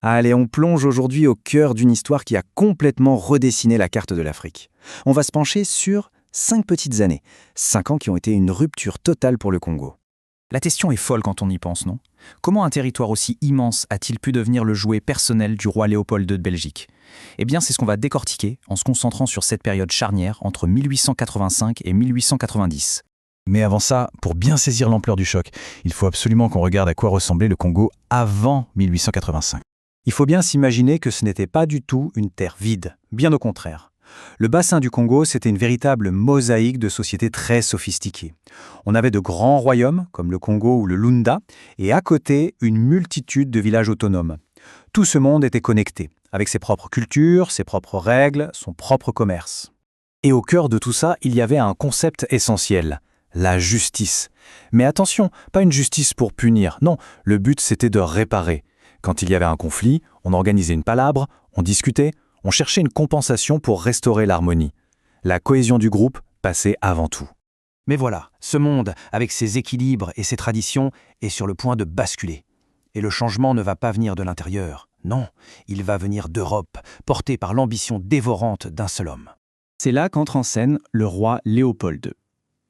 Allez, on plonge aujourd'hui au cœur d'une histoire qui a complètement redessiné la carte de l'Afrique. On va se pencher sur 5 petites années, 5 ans qui ont été une rupture totale pour le Congo. La question est folle quand on y pense, non? Comment un territoire aussi immense a-t-il pu devenir le jouet personnel du roi Léopold II de Belgique? Eh bien, c'est ce qu'on va décortiquer en se concentrant sur cette période charnière entre 1885 et 1890. Mais avant ça, pour bien saisir l'ampleur du choc, il faut absolument qu'on regarde à quoi ressemblait le Congo avant 1885. Il faut bien s'imaginer que ce n'était pas du tout une terre vide, bien au contraire. Le bassin du Congo, c'était une véritable mosaïque de sociétés très sophistiquées. On avait de grands royaumes, comme le Congo ou le Lunda, et à côté, une multitude de villages autonomes. Tout ce monde était connecté, avec ses propres cultures, ses propres règles, son propre commerce. Et au cœur de tout ça, il y avait un concept essentiel, la justice. Mais attention, pas une justice pour punir, non, le but c'était de réparer. Quand il y avait un conflit, on organisait une palabre, on discutait, on cherchait une compensation pour restaurer l'harmonie. La cohésion du groupe passait avant tout. Mais voilà, ce monde, avec ses équilibres et ses traditions, est sur le point de basculer. Et le changement ne va pas venir de l'intérieur. Non, il va venir d'Europe, porté par l'ambition dévorante d'un seul homme. C'est là qu'entre en scène le roi Léopold II.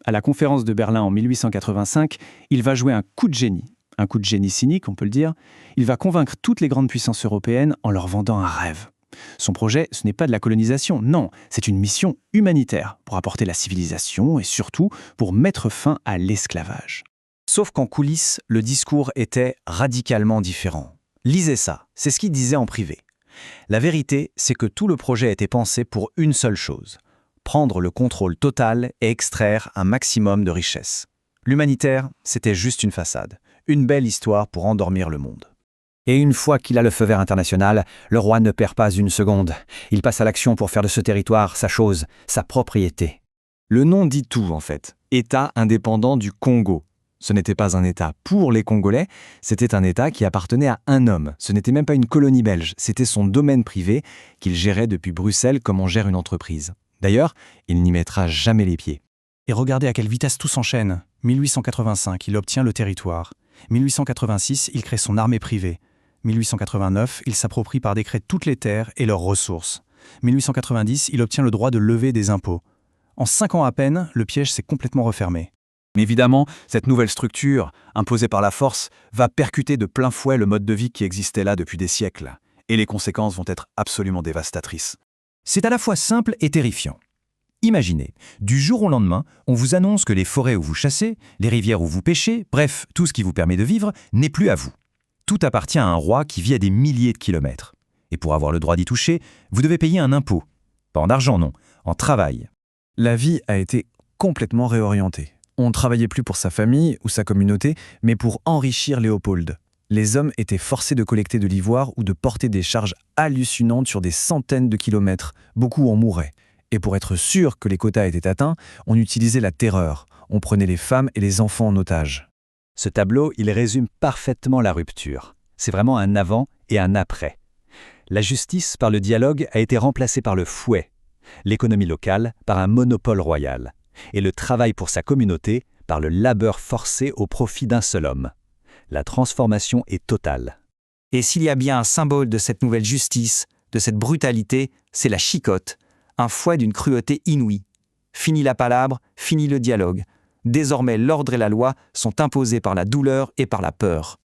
À la conférence de Berlin en 1885, il va jouer un coup de génie cynique, on peut le dire. Il va convaincre toutes les grandes puissances européennes en leur vendant un rêve. Son projet, ce n'est pas de la colonisation, non, c'est une mission humanitaire pour apporter la civilisation et surtout pour mettre fin à l'esclavage. Sauf qu'en coulisses, le discours était radicalement différent. Lisez ça, c'est ce qu'il disait en privé. La vérité, c'est que tout le projet était pensé pour une seule chose: prendre le contrôle total et extraire un maximum de richesses. L'humanitaire, c'était juste une façade, une belle histoire pour endormir le monde. Et une fois qu'il a le feu vert international, le roi ne perd pas une seconde. Il passe à l'action pour faire de ce territoire sa chose, sa propriété. Le nom dit tout en fait. État indépendant du Congo. Ce n'était pas un État pour les Congolais, c'était un État qui appartenait à un homme. Ce n'était même pas une colonie belge, c'était son domaine privé qu'il gérait depuis Bruxelles comme on gère une entreprise. D'ailleurs, il n'y mettra jamais les pieds. Et regardez à quelle vitesse tout s'enchaîne. 1885, il obtient le territoire. 1886, il crée son armée privée. 1889, il s'approprie par décret toutes les terres et leurs ressources. 1890, il obtient le droit de lever des impôts. En 5 ans à peine, le piège s'est complètement refermé. Mais évidemment, cette nouvelle structure, imposée par la force, va percuter de plein fouet le mode de vie qui existait là depuis des siècles. Et les conséquences vont être absolument dévastatrices. C'est à la fois simple et terrifiant. Imaginez, du jour au lendemain, on vous annonce que les forêts où vous chassez, les rivières où vous pêchez, bref, tout ce qui vous permet de vivre, n'est plus à vous. Tout appartient à un roi qui vit à des milliers de kilomètres. Et pour avoir le droit d'y toucher, vous devez payer un impôt. Pas en argent, non, en travail. La vie a été complètement réorientée. On ne travaillait plus pour sa famille ou sa communauté, mais pour enrichir Léopold. Les hommes étaient forcés de collecter de l'ivoire ou de porter des charges hallucinantes sur des centaines de kilomètres. Beaucoup en mouraient. Et pour être sûr que les quotas étaient atteints, on utilisait la terreur. On prenait les femmes et les enfants en otage. Ce tableau, il résume parfaitement la rupture. C'est vraiment un avant et un après. La justice par le dialogue a été remplacée par le fouet, l'économie locale par un monopole royal, et le travail pour sa communauté par le labeur forcé au profit d'un seul homme. La transformation est totale. Et s'il y a bien un symbole de cette nouvelle justice, de cette brutalité, c'est la chicotte, un fouet d'une cruauté inouïe. Fini la palabre, fini le dialogue. Désormais, l'ordre et la loi sont imposés par la douleur et par la peur.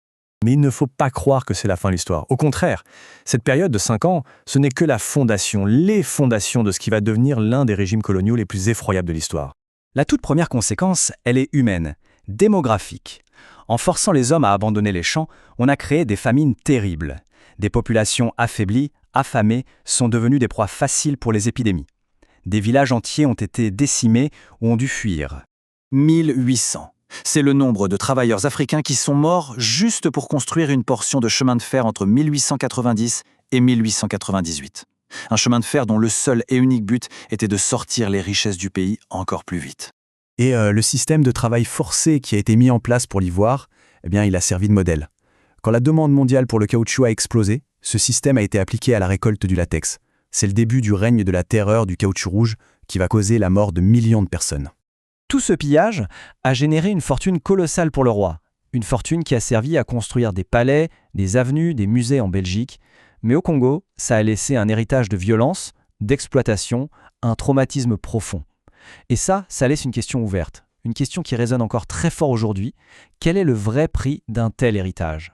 Mais il ne faut pas croire que c'est la fin de l'histoire. Au contraire, cette période de 5 ans, ce n'est que la fondation, les fondations de ce qui va devenir l'un des régimes coloniaux les plus effroyables de l'histoire. La toute première conséquence, elle est humaine, démographique. En forçant les hommes à abandonner les champs, on a créé des famines terribles. Des populations affaiblies, affamées, sont devenues des proies faciles pour les épidémies. Des villages entiers ont été décimés ou ont dû fuir. 1800. C'est le nombre de travailleurs africains qui sont morts juste pour construire une portion de chemin de fer entre 1890 et 1898. Un chemin de fer dont le seul et unique but était de sortir les richesses du pays encore plus vite. Et le système de travail forcé qui a été mis en place pour l'ivoire, eh bien, il a servi de modèle. Quand la demande mondiale pour le caoutchouc a explosé, ce système a été appliqué à la récolte du latex. C'est le début du règne de la terreur du caoutchouc rouge qui va causer la mort de millions de personnes. Tout ce pillage a généré une fortune colossale pour le roi. Une fortune qui a servi à construire des palais, des avenues, des musées en Belgique. Mais au Congo, ça a laissé un héritage de violence, d'exploitation, un traumatisme profond. Et ça laisse une question ouverte. Une question qui résonne encore très fort aujourd'hui. Quel est le vrai prix d'un tel héritage ?